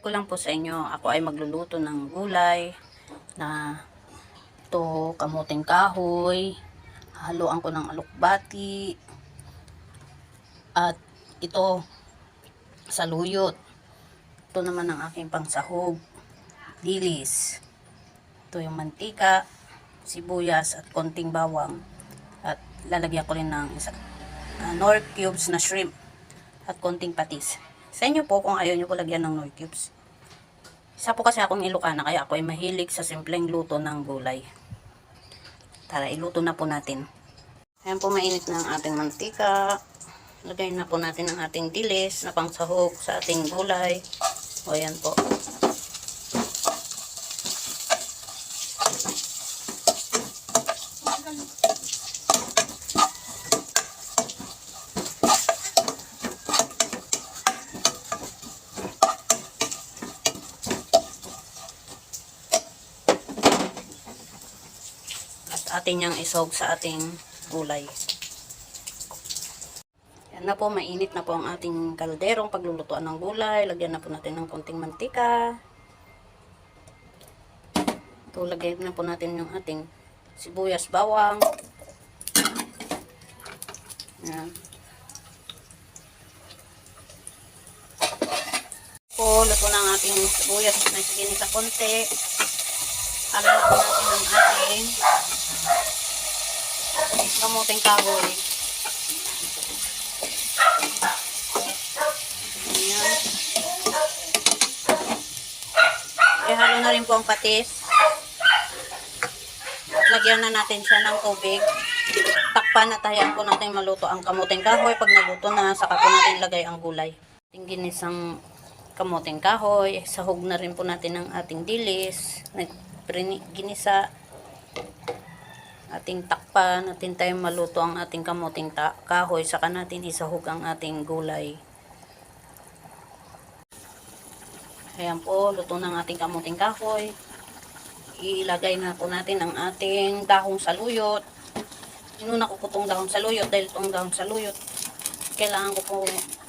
ko lang po sa inyo, ako ay magluluto ng gulay na ito, kamuting kahoy, haluan ko ng alokbati, at ito, saluyot. Ito naman ang aking pangsahog, dilis. Ito yung mantika, sibuyas at konting bawang. At lalagyan ko rin ng Knorr cubes na shrimp at konting patis. Sa inyo po kung ayaw nyo ko lagyan ng Knorr cubes. Isa po kasi akong Ilocana kaya ako ay mahilig sa simpleng luto ng gulay. Tara, iluto na po natin. Ayan po, mainit na ang ating mantika. Lagay na po natin ang ating dilis na pangsahog sa ating gulay. O ayan po. Atin niyang isog sa ating gulay. Yan na po, mainit na po ang ating kalderong paglulutuan ng gulay. Lagyan na po natin ng konting mantika. Ito, lagyan na po natin yung ating sibuyas, bawang. Yan. Po, luto na ang ating sibuyas na sigini sa konti. Halo na po natin ang ating kamuting kahoy. Ayan. Ihalo na rin po ang patis. Lagyan na natin siya ng tubig. Takpan at hayaan po natin maluto ang kamuting kahoy. Pag naluto na, saka po natin lagay ang gulay. Ating ginisang kamuting kahoy. Sahog na rin po natin ang ating dilis. Ginisa. Ating takpan, natin tayo maluto ang ating kamuting kahoy, saka natin isahog ang ating gulay. Ayan po, luto ng ating kamuting kahoy. Ilagay na po natin ang ating dahong saluyot. Inuna ko po itong dahong saluyot dahil itong dahong saluyot kailangan ko po,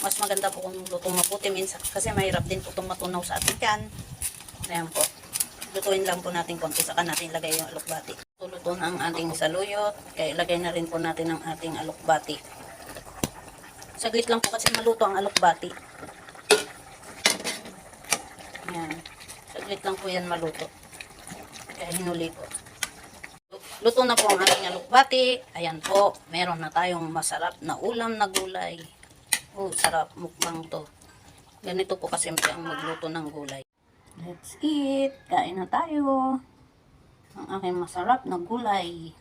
mas maganda po kung lutong maputi minsan kasi mahirap din po itong matunaw sa ating kan. Ayan po, lutuin lang po natin konti, saka natin ilagay yung alokbati. Luto na ang ating saluyot, kaya ilagay na rin po natin ang ating alokbati. Saglit lang po kasi maluto ang alokbati. Ayan. Saglit lang po yan maluto. Kaya hinuli ko. Luto na po ang ating alokbati. Ayan po, meron na tayong masarap na ulam na gulay. Oh, sarap, mukbang to. Ganito po kasimple ang magluto ng gulay. Let's eat! Kain na tayo! Ang aking masarap na gulay.